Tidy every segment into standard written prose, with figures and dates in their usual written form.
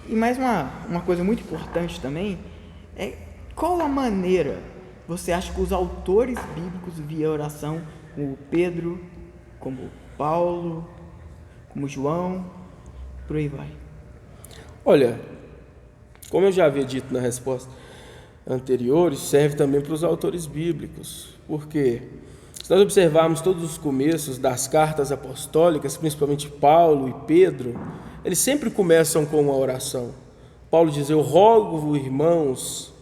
E mais uma coisa muito importante também é qual a maneira você acha que os autores bíblicos viam a oração, como Pedro, como Paulo, como João, por aí vai. Olha, como eu já havia dito na resposta anterior, isso serve também para os autores bíblicos, porque se nós observarmos todos os começos das cartas apostólicas, principalmente Paulo e Pedro, eles sempre começam com uma oração. Paulo diz: eu rogo, irmãos,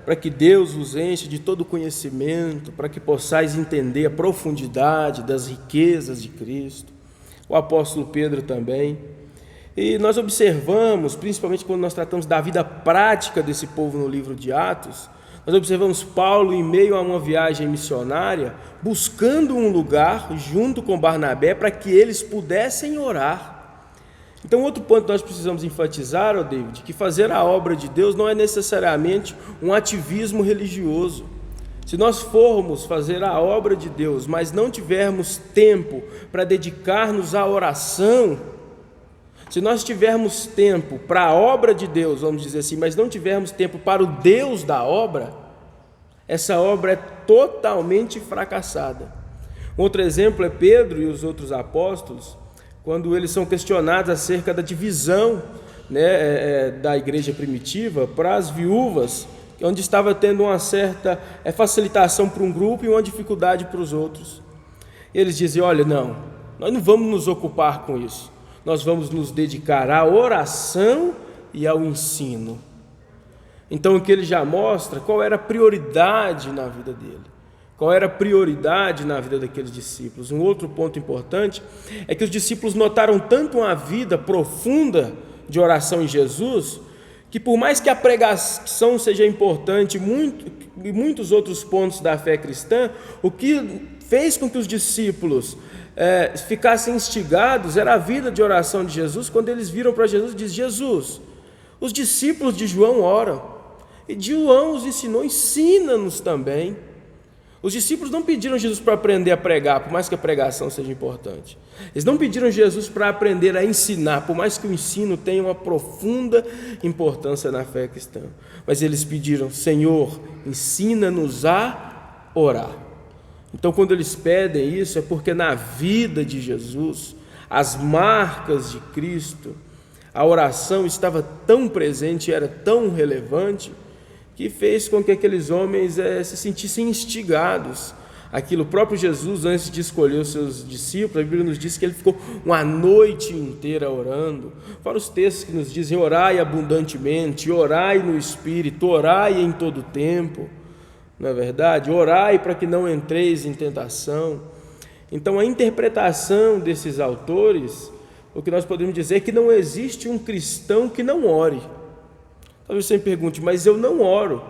para que Deus vos enche de todo conhecimento, para que possais entender a profundidade das riquezas de Cristo. O apóstolo Pedro também. E nós observamos, principalmente quando nós tratamos da vida prática desse povo no livro de Atos, nós observamos Paulo em meio a uma viagem missionária, buscando um lugar junto com Barnabé para que eles pudessem orar. Então, outro ponto que nós precisamos enfatizar, David, que fazer a obra de Deus não é necessariamente um ativismo religioso. Se nós formos fazer a obra de Deus, mas não tivermos tempo para dedicar-nos à oração, se nós tivermos tempo para a obra de Deus, vamos dizer assim, mas não tivermos tempo para o Deus da obra, essa obra é totalmente fracassada. Outro exemplo é Pedro e os outros apóstolos, quando eles são questionados acerca da divisão da igreja primitiva para as viúvas, onde estava tendo uma certa facilitação para um grupo e uma dificuldade para os outros. Eles dizem: olha, não, nós não vamos nos ocupar com isso, nós vamos nos dedicar à oração e ao ensino. Então, o que ele já mostra, qual era a prioridade na vida dele, qual era a prioridade na vida daqueles discípulos. Um outro ponto importante é que os discípulos notaram tanto uma vida profunda de oração em Jesus, que por mais que a pregação seja importante e muitos outros pontos da fé cristã, o que fez com que os discípulos ficassem instigados era a vida de oração de Jesus. Quando eles viram para Jesus, diz: Jesus, os discípulos de João oram, e João os ensinou, ensina-nos também. Os discípulos não pediram Jesus para aprender a pregar, por mais que a pregação seja importante. Eles não pediram Jesus para aprender a ensinar, por mais que o ensino tenha uma profunda importância na fé cristã. Mas eles pediram: Senhor, ensina-nos a orar. Então, quando eles pedem isso, é porque na vida de Jesus, as marcas de Cristo, a oração estava tão presente, era tão relevante, que fez com que aqueles homens se sentissem instigados. O próprio Jesus, antes de escolher os seus discípulos, a Bíblia nos diz que ele ficou uma noite inteira orando. Fora os textos que nos dizem: orai abundantemente, orai no Espírito, orai em todo tempo. Não é verdade? Orai para que não entreis em tentação. Então, a interpretação desses autores, o que nós podemos dizer é que não existe um cristão que não ore. Talvez você me pergunte: mas eu não oro.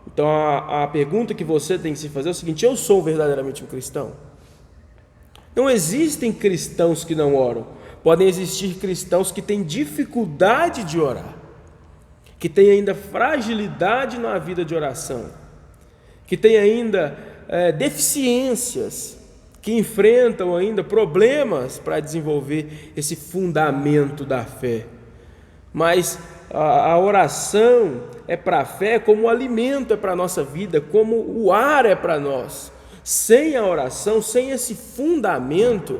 Então a pergunta que você tem que se fazer é o seguinte: eu sou verdadeiramente um cristão? Não existem cristãos que não oram. Podem existir cristãos que têm dificuldade de orar, que têm ainda fragilidade na vida de oração, que têm ainda deficiências, que enfrentam ainda problemas para desenvolver esse fundamento da fé. Mas a oração é para a fé como o alimento é para a nossa vida, como o ar é para nós. Sem a oração, sem esse fundamento,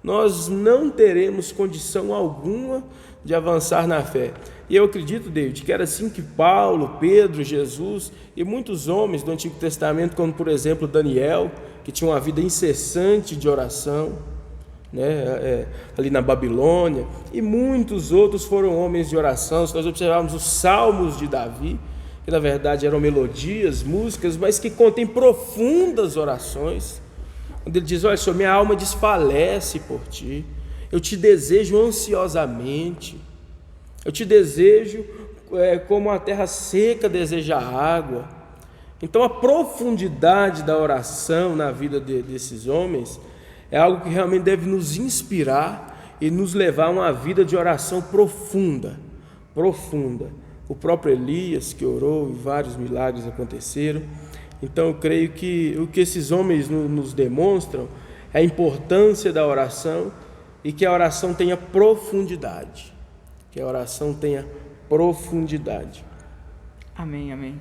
nós não teremos condição alguma de avançar na fé. E eu acredito, David, que era assim que Paulo, Pedro, Jesus e muitos homens do Antigo Testamento, como por exemplo Daniel, que tinha uma vida incessante de oração, ali na Babilônia, e muitos outros foram homens de oração. Se nós observarmos os salmos de Davi, que na verdade eram melodias, músicas, mas que contêm profundas orações, quando ele diz: olha, Senhor, minha alma desfalece por ti, eu te desejo ansiosamente, eu te desejo como a terra seca deseja a água. Então a profundidade da oração na vida desses homens é algo que realmente deve nos inspirar e nos levar a uma vida de oração profunda. O próprio Elias que orou e vários milagres aconteceram. Então eu creio que o que esses homens nos demonstram é a importância da oração, e que a oração tenha profundidade. que a oração tenha profundidade. Amém, amém.